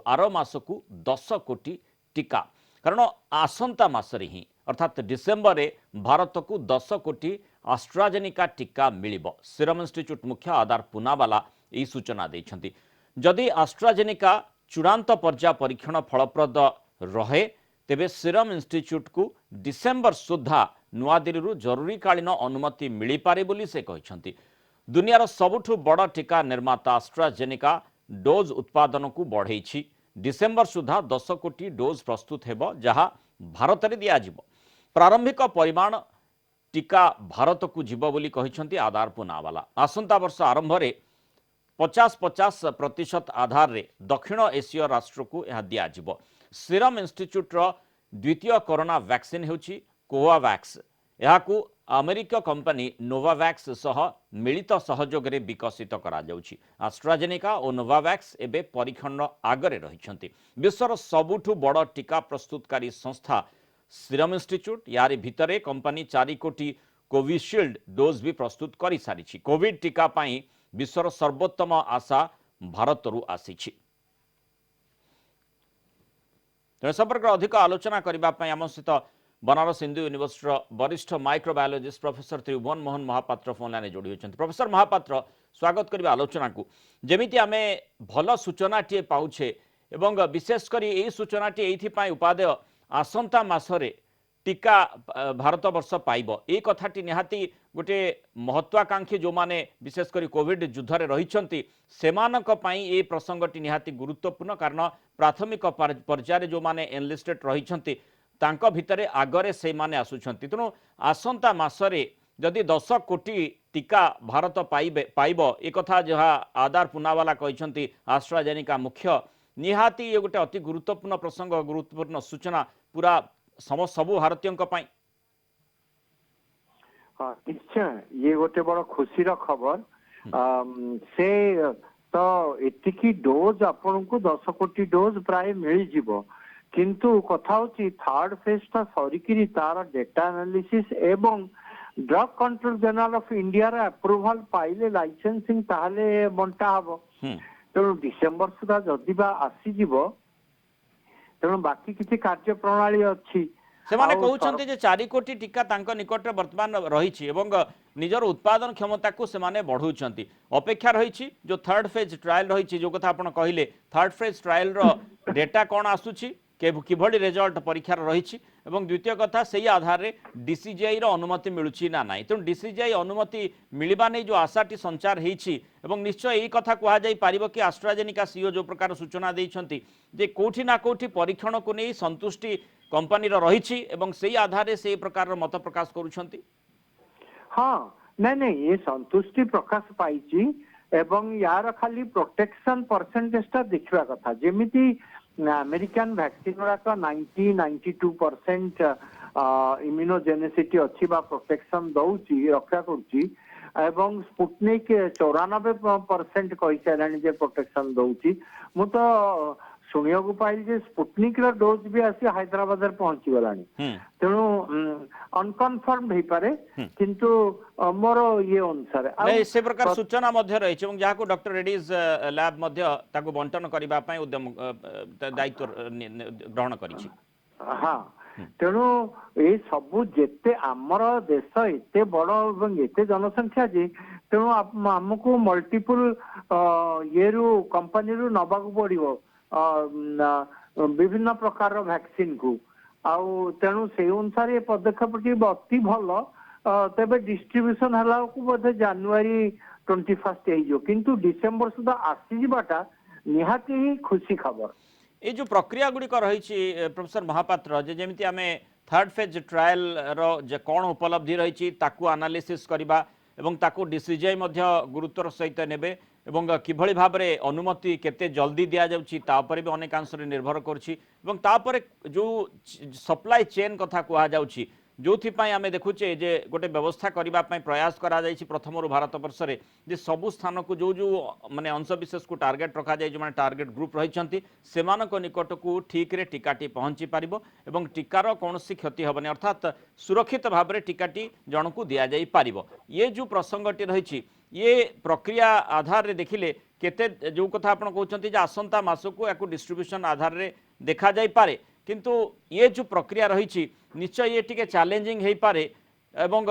Are मासकू 10 कोटी टीका कारण आसंता मासरे ही अर्थात डिसेम्बर रे भारत को 10 कोटी आस्ट्राजेनिका टीका मिलिबो। सीरम इंस्टीट्यूट मुख्य आधार पुनावाला यही सूचना देइछंती। जदि आस्ट्राजेनिका चूड़ांत पर्याय परीक्षण फलप्रद रहे तेबे सीरम इंस्टीट्यूट को डिसेम्बर सुधा नुआदिल्ली जरूरीकालीन अनुमति मिल पारे बोली से कहते। दुनियार सबुठु बड़ टीका निर्माता आस्ट्राजेनिका डोज उत्पादन को बढ़ई डिसेम्बर सुधा 10 कोटी डोज प्रस्तुत हेबो जहा भारत में दियाजिबो। प्रारंभिक परिमाण टीका भारत को जीव बोली कहते आधार पुनावाला। आसंता वर्ष आरंभ में 50-50% आधार रे दक्षिण एसीय राष्ट्र को यह दियाजिबो। सीरम इंस्टीट्यूट रो द्वितीय कोरोना वैक्सीन हेउची कोवावैक्स। यहाकू अमेरिका कंपनी नोवावैक्स सह मिलित सहयोग रे विकसित करा जाउची। आस्ट्राजेनिका और नोवावैक्स एबे परीक्षण आगरे रहिछंती। विश्वर सबुठु बड़ टीका प्रस्तुतकारी संस्था सीरम इंस्टीट्यूट यारी भितरे कंपनी 4 कोटी कोविशील्ड डोज भी प्रस्तुत करि सारिछि। कोविड टीका पाई विश्वर सर्वोत्तम आशा भारतरू आसीछि। संपर्क अधिक आलोचना करने आम सहित बनारस हिंदू यूनिवर्सिटी वरिष्ठ माइक्रोबायोलॉजिस्ट प्रोफेसर त्रिभुवन मोहन महापात्र फोन लाइन जोड़ी होती। प्रोफेसर महापात्र स्वागत करिबा आलोचना को। जेमिति आमे भल सूचना टे पाउछे एवं विशेषकर यही सूचना टी एइथिपाई उपादेय आसंता मासरे टीका भारत वर्ष पाइब ए कथाटी निहाती गोटे महत्वाकांक्षी जो माने विशेषकर कोविड युद्धरे रहिछंती सेमानक पई ए प्रसंगटी निहाती गुरुत्वपूर्ण कारण प्राथमिक पर्याय जो माने एनलिस्टेड रहिछंती तांको भितरे आगरे से माने आसुछंती। तेणु आसंता मासरे जदि 10 कोटी टीका भारत पाइब ए कथा जहा आधार पुनावाला कहते आस्ट्राजेनिका मुख्य निहाती ये गोटे अति गुरुत्वपूर्ण प्रसंग गुरुत्वपूर्ण सूचना पूरा सबु भारतीयों पाई। हाँ निश्चय ये गोटे बड़ खुशीर खबर से तो एतिकी डोज आपन को 10 कोटी डोज प्राय मिल जिवो किंतु कथा होची थर्ड फेज ता सरीकिरी तार डेटा एनालिसिस एवं drug control general of India रा अप्रूवल पाइले लाइसेंसिंग ताहले बंटा हबो। तेणु डिसेम्बर सुधा जदि बा आसी जिवो तेणु बाकी किसी कार्य प्रणाली अच्छी से माने कहउछन्ते जे 4 कोटी टीका तांको निकट वर्तमान रहिछि एवं निजर उत्पादन क्षमता को से माने बढ़ौछन्ति। अपेक्षा रहिछि जो थर्ड फेज ट्रायल रहिछि जो कथा आपण कहिले थर्ड फेज ट्रायल रो डेटा कोन आसुछि किभଳି रिजल्ट परीक्षार रहिछि एवं द्वितीय कथा सही आधार रे डीसीजीआई रो अनुमति मिलुछि ना नाही। तेणु डीसीजीआई अनुमति मिलिबा नै जो आशाटी संचार हेछि एवं निश्चय यही कथा कहा जाई पारिबो कि आस्ट्राजेनिका सीईओ जो प्रकार सूचना देइछन्ति जे कोठी ना कोठी परीक्षण को नै संतुष्टि कंपनी रो रहिछि एवं सही आधार रे से प्रकार रो मत प्रकाश करूछन्ति। हाँ नै नै ये संतुष्टि प्रकाश पाइछि एवं यार खाली प्रोटेक्शन परसेंटेज ता देखिबा कथा जेमिति अमेरिकन वैक्सीन का 90-92% इम्यूनोजेनेसिटी अच्छी बा प्रोटेक्शन दौची रक्षा करुची एवं स्पुटनिक 94% कही सारे जे प्रोटेक्शन दौची मु तो शुणिया को पाइल जे स्पुटनिक रो डोज भी आसी हैदराबाद रे पहुंची गलानी तेणु अनकन्फर्म हो पारे किंतु मोर ये अनुसार नहीं से प्रकार सूचना मध्य रही एवं जहाँ को डॉक्टर रेड्डीज लैब मध्य ताको बंटन करिबा पई उद्यम दायित्व ग्रहण करिछि। हाँ तेणु ये सबू जेते आमर देश एते बड़ एवं एते जनसंख्या जे तेणु आमको मल्टीपल ये रु कंपनी रु नबा को पड़िबो विभिन्न प्रकार वैक्सीन को आउ तेणु से अनुसार ये पदक्षेप अति भल तेबे डिस्ट्रीब्यूशन हला को बोधे जनवरी 21 हो किंतु डिसेम्बर सुधा आसी जिबाटा निहाती ही खुशी खबर। ये जो प्रक्रिया गुड़िक रही प्रोफेसर महापात्र जेमिति आमे थर्ड फेज ट्रायल रो जे कौन उपलब्धि रही ताकू एनालिसिस करबा एवं ताकू डीसीजीआई मध्य गुरुत्वर सहित नेबे एवं किभଳି भाबरे अनुमति केते जल्दी दिया जाउची ता पर भी अनेक अंश निर्भर करछि एवं ता पर जो सप्लाई चेन कथा कहा जाउची जो आमे देखुचे जे गोटे व्यवस्था करने प्रयास करा जाइछि प्रथम भारत वर्ष रे जे सबु स्थान को जो जो माने अंश विशेष को टार्गेट रखा जाय जो माने टार्गेट ग्रुप रहिछंती सेमानक निकट को ठीक रे टीकाटी पहुंची पारिबो एवं टीकार कौनसी क्षति हेबनी अर्थात सुरक्षित भाव में टीकाटी जन को दि जाई पारिबो। ये जो प्रसंगटी रही ये प्रक्रिया आधार रे देखिले केते जो कथा आपण कहउछंती जे आसंता मासको याकू डिस्ट्रीब्यूशन आधार रे देखा जाई पारे किंतु ये जो प्रक्रिया रही निश्चय ये टिके चैलेंजिंग हेई पारे एवं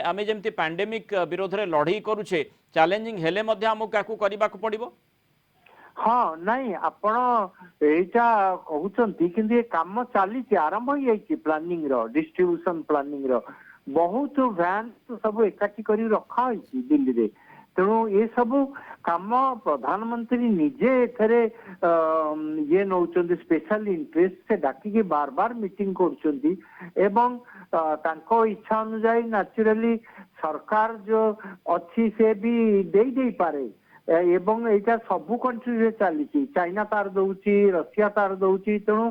आमे जेमती पैंडेमिक विरोध रे लड़ाई करूछे चैलेंजिंग हेले मध्ये हमको काकू करबा को पड़िबो। हाँ नाई आपण एटा कहउछंती किंतु ये काम चाली आरंभ हो जाई प्लानिंग रो डिस्ट्रीब्यूशन प्लानिंग रो बहुत वैन सब एकाठी करी रखा होई दिल्ली रे तेणु ये सब काम प्रधानमंत्री निजे एथरे ये नौचंदी स्पेशल इंटरेस्ट से डाकी के बार बार मीटिंग करचंदी एवं तांको इच्छा अनुसार नेचुरली सरकार जो अच्छी से भी दे पारे एवं एटा सबु कंट्री रे चली चाइना तार दउची रशिया तार दउची तेणु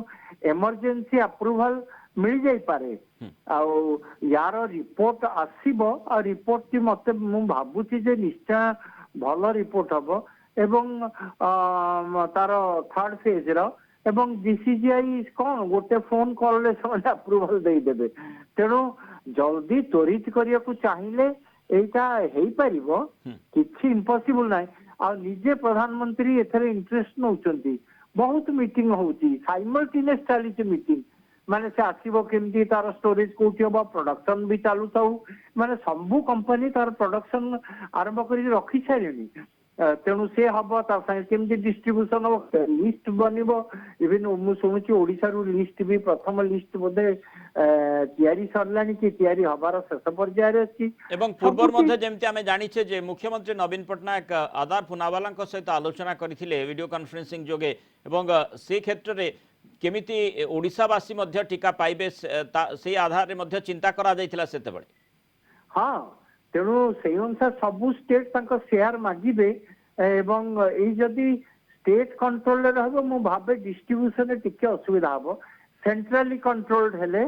इमरजेंसी अप्रूवल मिल जाई पारे यार रिपोर्ट आसीबो आ रिपोर्ट की मते मु भाबुची जे निश्चय भल रिपोर्ट हबो एवं तार थर्ड फेज रो एवं डीसीजीआई कौन गोटे फोन कॉल ले से अप्रूवल दे देबे तेणु जल्दी त्वरित करिया को चाहिए एटा हेई परिबो किछि इम्पॉसिबल नाही आ निजे प्रधानमंत्री एथरे इंटरेस्ट नउचंती बहुत मीटिंग होउची साइमल्टेनियस चालीची मीटिंग माने से आसीबो केमती तार स्टोरेज कोठी होबो प्रोडक्शन भी चालू थाउ माने सबु कंपनी तार प्रोडक्शन आरंभ करी रखी छारेनी तेणु से हबो ता संगे केमती डिस्ट्रीब्यूशन हो लिस्ट बनिबो इवन मु सुनुची ओडिसा रु लिस्ट भी प्रथम लिस्ट बोधे तयारी सरलानी कि तयारी हबार शेष पर्याय रे अछि एवं पूर्वर मध्ये जेमती आमे जानिछे जे मुख्यमंत्री नवीन पटनायक आधार पुनावाला सहित आलोचना करथिले वीडियो कॉन्फ्रेंसिंग जोगे एवं से क्षेत्र रे केमिति ओडिसावासी मध्ये टीका पाइबे से आधार रे मध्ये चिंता करा जायतिला सेते बळे। हाँ तेणु से अनुसार सबू स्टेट तांको शेयर मागिबे एवं एई जदि स्टेट कंट्रोल रे रहबो मु भाबे डिस्ट्रीब्यूशन रे टिके असुविधा हबो सेंट्रली कंट्रोल्ड हेले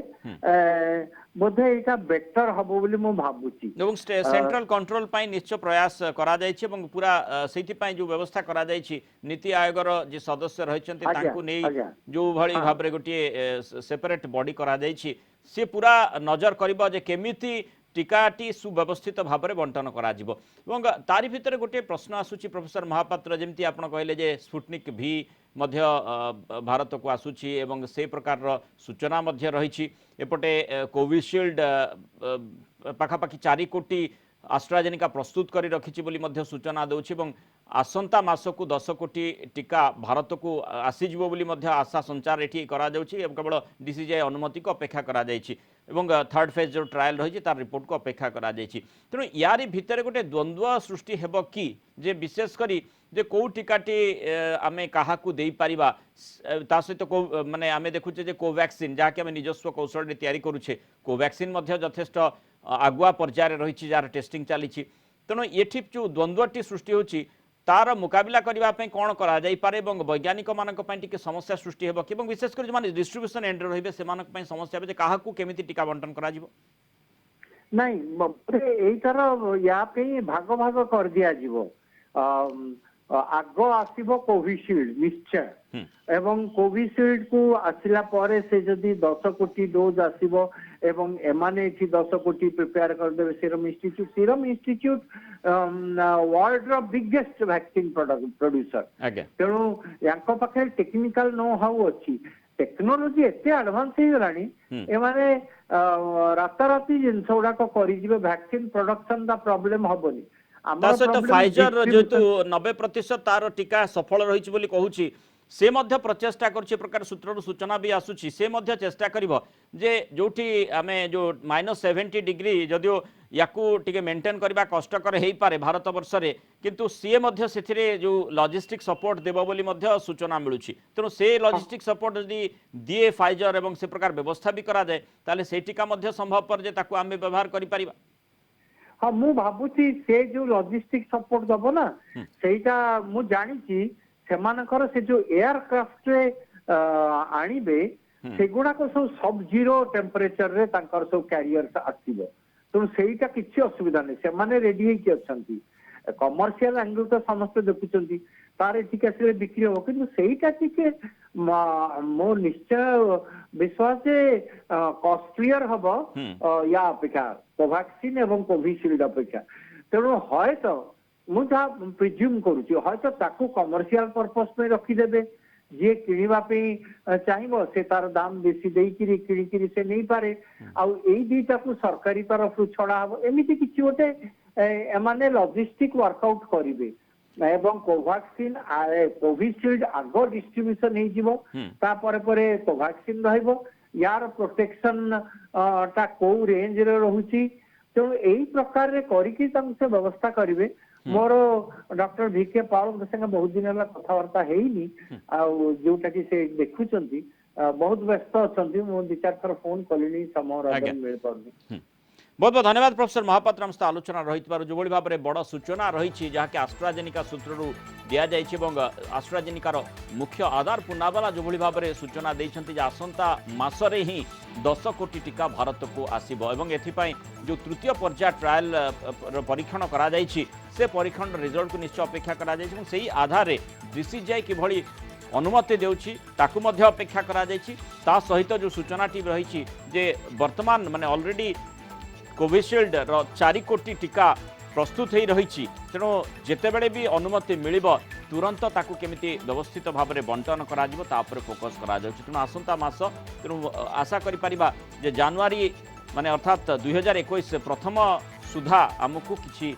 बोधे एटा बेटर हबो बोली मु भाबुची एवं सेंट्रल कंट्रोल पाई निश्चय प्रयास करा जायछि एवं पूरा सेति पाई जो व्यवस्था करा जायछि नीति आयोग रो जे सदस्य रहिछन्ति तांकु नै जो भଳି भाबरे गोटे सेपरेट बॉडी करा जायछि से पूरा नजर करबो जे केमिति टीकाटी सुव्यवस्थित भाव में बंटन कर तारी भितर गोटे प्रश्न आसूची प्रोफेसर महापात्र जमती आप कहले जे स्पुटनिक भी मध्य भारत को आसूची एवं से प्रकार सूचना मध्य रही एपटे कोविशील्ड पाखापाखि 4 कोटी आस्ट्राजेनिका प्रस्तुत कर रखी बोली सूचना दूची आसंता मासकू 10 कोटी टीका भारत को आसीजिवो बोली आशा संचार एठी करा जाउची केवल डीसीजीआई अनुमति को अपेक्षा करा जाइछि एवं थर्ड फेज जो ट्रायल रही तार रिपोर्ट को अपेक्षा करा जाइछि तेणु यारी भितर गोटे द्वंद्व सृष्टि हेबो कि जे विशेष करी जे कौ टीकाटी आमे काहाकू देई परिबा ता सहित को माने आमे देखुचे जे कोवैक्सीन जाके आमे निजस्व कौशल रे तयारी करूचे कोवैक्सीन मध्ये यथेष्ट आगुआ पर्यायर रही जार टेस्टिंग चली तेणु ये जो द्वंद्वटी सृष्टि होची तार मुकाबला करने कौन करा जाई पारे एवं वैज्ञानिक मानक टिके समस्या सृष्टि हेबो कि विशेषकर जो डिस्ट्रीब्यूशन एंड रहिबे से मानक पई समस्या जे काहाकू केमिति टीका बंटन करा जिवो नहीं एइतार या पे भाग भाग कर दिया जीवो आग आसीबो कोविशील्ड निश्चय एवं कोविशील्ड को आसिला परे से जदि 10 कोटी डोज आसीबो एवं एमाने एठी 10 कोटी प्रिपेयर कर देबे सीरम इंस्टीट्यूट वर्ल्ड रो बिगेस्ट वैक्सीन प्रोड्यूसर तेणु यांको पाखे टेक्निकल नो हाउ अछि टेक्नोलोजी एते एडवांस हे गलानी एमाने राताराती जिनस गुडा को करि जिवे वैक्सीन प्रोडक्शन दा प्रॉब्लम हबोनी सहित फाइजर जेतु 90% तार टीका सफल रही बोली कहूची से मध्य प्रचेष्टा कर प्रकार सूत्र सूचना भी आसूची से मध्य चेष्टा करिवो जे जोठी आमे जो -70 डिग्री जदियो याकू टिके मेंटेन करबा कष्टकर हेई पारे भारत वर्ष रे किंतु से मध्य सेथिरे जो लॉजिस्टिक सपोर्ट देबो बोली मध्य सूचना मिलुची तेणु से लॉजिस्टिक सपोर्ट जदि दिए फाइजर एवं से प्रकार व्यवस्था भी करा जाए ताले से टीका मध्य संभव पर जे ताकू आमे व्यवहार करि परिबा हाँ मु भाबुची से जो लॉजिस्टिक सपोर्ट दबो ना सेटा मु जानिची सेमानकर से जो एयरक्राफ्ट रे आनिबे सेगुडा को सब जीरो टेम्परेचर रे तांकर सब कैरियर्स आसीबो तो सेटा किछि असुविधा नै से माने रेडी हे कि अछंती कमर्शियल एंगल तो समस्त देखुचंती तारे टिके से बिक्री हो कि सेटा टिके मो निश्चय विश्वास जे कॉस्टलियर हबो या अपेक्षा कोवैक्सीन एवं कोविशील्ड अपेक्षा तेणु हयतो मु जहाँ प्रिज्यूम करुच्ची हयतो ताकू कमर्शियल पर्पस में रखिदेबे जी किणवा चाहिए से तार दाम बेसी देकरी किणिकी से नहीं पारे आउ एई दुईटा को सरकारी तरफ छड़ा हम एमती किसी गोटे एमाने लॉजिस्टिक वर्कआउट करेंगे एवं कोवैक्सीन कोविशील्ड आग डिस्ट्रीब्यूशन हो कोवैक्सीन रहिबो यार प्रोटेक्शन टा को रेंज रे रहुची तेणु यही प्रकार रे करिकी से व्यवस्था करेंगे मोर डॉक्टर भिके पाल संगे बहुत दिन है कथबार्ता है जोटा कि से देखुंट बहुत व्यस्त अच्छा मुझे 2-4 थर फोन कली समय मिल पार बहुत बहुत धन्यवाद प्रोफेसर महापात्र सहित आलोचना रही जो भाव में बड़ सूचना रही जहाँकि आस्ट्राजेनिका सूत्रु दि जाइए आस्ट्राजेनिकार मुख्य आधार पुनावाला जो भाव में सूचना देते आसंता मासरे ही 10 कोटी टीका भारत को आसब और एथिपाई जो तृतीय पर्याय ट्रायल परीक्षण करा से परीक्षण रिजल्ट को निश्चय अपेक्षा करा से आधार DCGI किभली अनुमति देउछि ताकू मध्य अपेक्षा करा ता सहित जो सूचनाटी रही जे वर्तमान माने ऑलरेडी कोविशील्ड 4 कोटी टीका प्रस्तुत हो रही तेणु जितेबले भी अनुमति मिल तुरंत ताकू केमिति व्यवस्थित भाव में बंटन करा फोकस करा तेणु आसंता मास तेणु आशा करिपरिबा जे जनवरी माने अर्थात 2021 प्रथम सुधा आमको किछि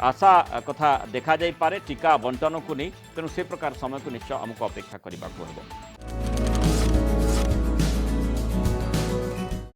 आशा कथा देखा जाई पारे टीका बंटन को नहीं तेणु से प्रकार समय को निश्चय आमको अपेक्षा करने को